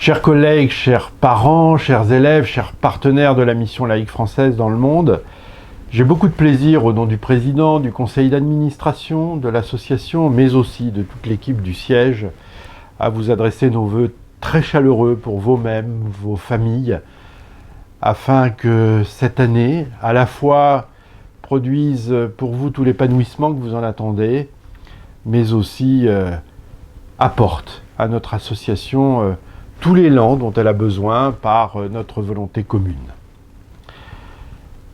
Chers collègues, chers parents, chers élèves, chers partenaires de la mission laïque française dans le monde, j'ai beaucoup de plaisir au nom du président, du conseil d'administration, de l'association, mais aussi de toute l'équipe du siège, à vous adresser nos vœux très chaleureux pour vous-mêmes, vos familles, afin que cette année, à la fois, produise pour vous tout l'épanouissement que vous en attendez, mais aussi apporte à notre association tout l'élan dont elle a besoin par notre volonté commune.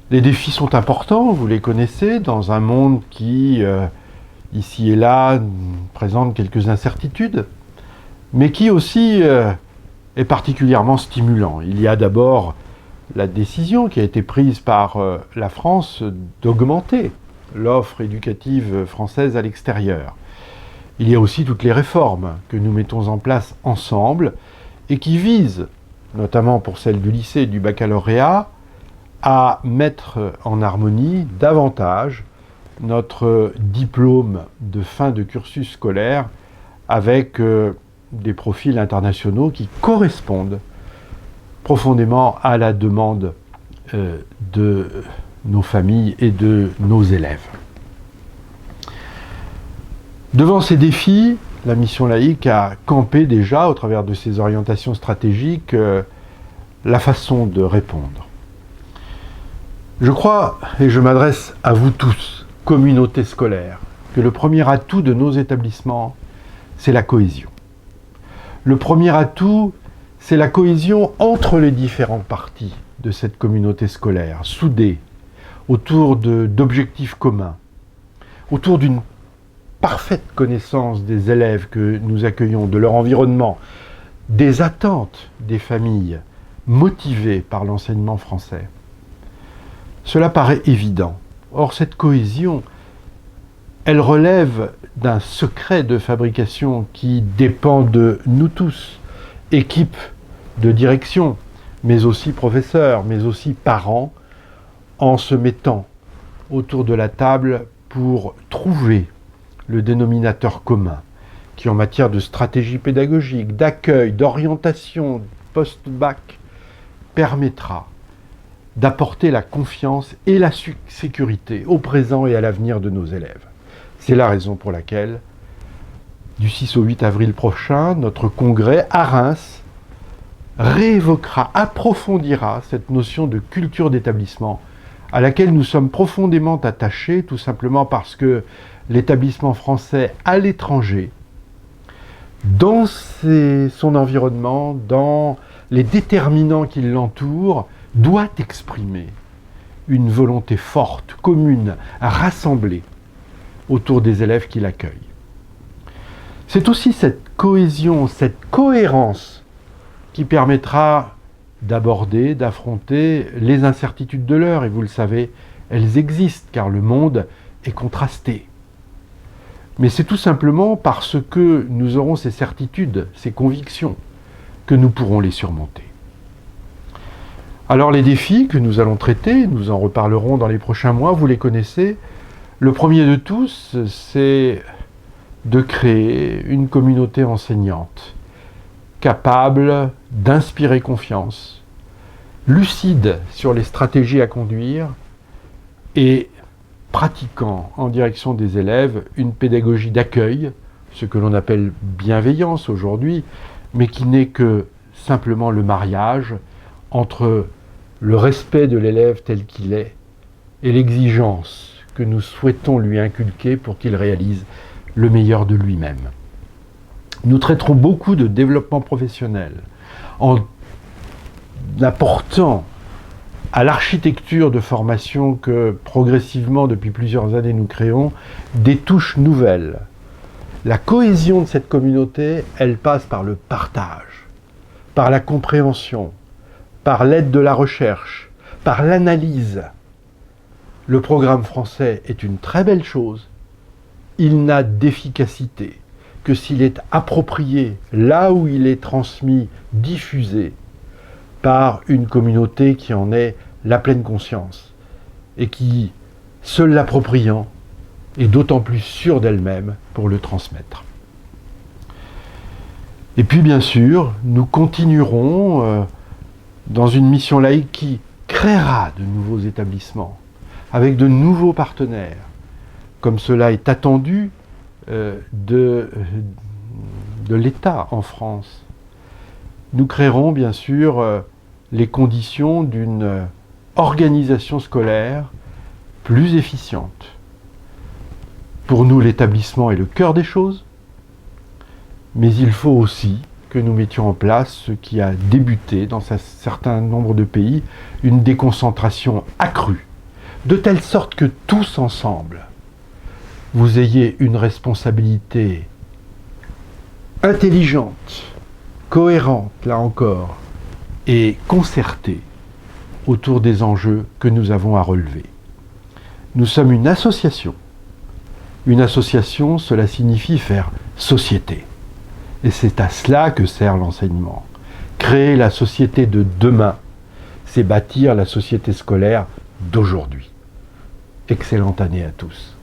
Les défis sont importants, vous les connaissez, dans un monde qui, ici et là, présente quelques incertitudes, mais qui aussi est particulièrement stimulant. Il y a d'abord la décision qui a été prise par la France d'augmenter l'offre éducative française à l'extérieur. Il y a aussi toutes les réformes que nous mettons en place ensemble et qui visent, notamment pour celle du lycée et du baccalauréat, à mettre en harmonie davantage notre diplôme de fin de cursus scolaire avec des profils internationaux qui correspondent profondément à la demande de nos familles et de nos élèves. Devant ces défis, la mission laïque a campé déjà, au travers de ses orientations stratégiques, la façon de répondre. Je crois, et je m'adresse à vous tous, communauté scolaire, que le premier atout de nos établissements, c'est la cohésion. Le premier atout, c'est la cohésion entre les différentes parties de cette communauté scolaire, soudée autour d'objectifs communs, autour d'une parfaite connaissance des élèves que nous accueillons, de leur environnement, des attentes des familles motivées par l'enseignement français. Cela paraît évident. Or, cette cohésion, elle relève d'un secret de fabrication qui dépend de nous tous, équipe de direction, mais aussi professeurs, mais aussi parents, en se mettant autour de la table pour trouver le dénominateur commun qui, en matière de stratégie pédagogique, d'accueil, d'orientation post-bac, permettra d'apporter la confiance et la sécurité au présent et à l'avenir de nos élèves. C'est la raison pour laquelle, du 6 au 8 avril prochain, notre congrès à Reims réévoquera, approfondira cette notion de culture d'établissement à laquelle nous sommes profondément attachés, tout simplement parce que l'établissement français à l'étranger, dans son environnement, dans les déterminants qui l'entourent, doit exprimer une volonté forte, commune, rassemblée autour des élèves qui l'accueillent. C'est aussi cette cohésion, cette cohérence qui permettra d'aborder, d'affronter les incertitudes de l'heure. Et vous le savez, elles existent car le monde est contrasté. Mais c'est tout simplement parce que nous aurons ces certitudes, ces convictions, que nous pourrons les surmonter. Alors les défis que nous allons traiter, nous en reparlerons dans les prochains mois, vous les connaissez. Le premier de tous, c'est de créer une communauté enseignante, capable d'inspirer confiance, lucide sur les stratégies à conduire et pratiquant en direction des élèves une pédagogie d'accueil, ce que l'on appelle bienveillance aujourd'hui, mais qui n'est que simplement le mariage entre le respect de l'élève tel qu'il est et l'exigence que nous souhaitons lui inculquer pour qu'il réalise le meilleur de lui-même. Nous traiterons beaucoup de développement professionnel en apportant à l'architecture de formation que progressivement depuis plusieurs années nous créons des touches nouvelles. La cohésion de cette communauté, elle passe par le partage, par la compréhension, par l'aide de la recherche, par l'analyse. Le programme français est une très belle chose. Il n'a d'efficacité que s'il est approprié là où il est transmis, diffusé par une communauté qui en ait la pleine conscience et qui, se l'appropriant, est d'autant plus sûre d'elle-même pour le transmettre. Et puis bien sûr, nous continuerons dans une mission laïque qui créera de nouveaux établissements, avec de nouveaux partenaires, comme cela est attendu de l'État en France. Nous créerons bien sûr les conditions d'une organisation scolaire plus efficiente. Pour nous, l'établissement est le cœur des choses, mais il faut aussi que nous mettions en place ce qui a débuté dans un certain nombre de pays, une déconcentration accrue, de telle sorte que tous ensemble, vous ayez une responsabilité intelligente, cohérente, là encore, et concertée autour des enjeux que nous avons à relever. Nous sommes une association. Une association, cela signifie faire société. Et c'est à cela que sert l'enseignement. Créer la société de demain, c'est bâtir la société scolaire d'aujourd'hui. Excellente année à tous.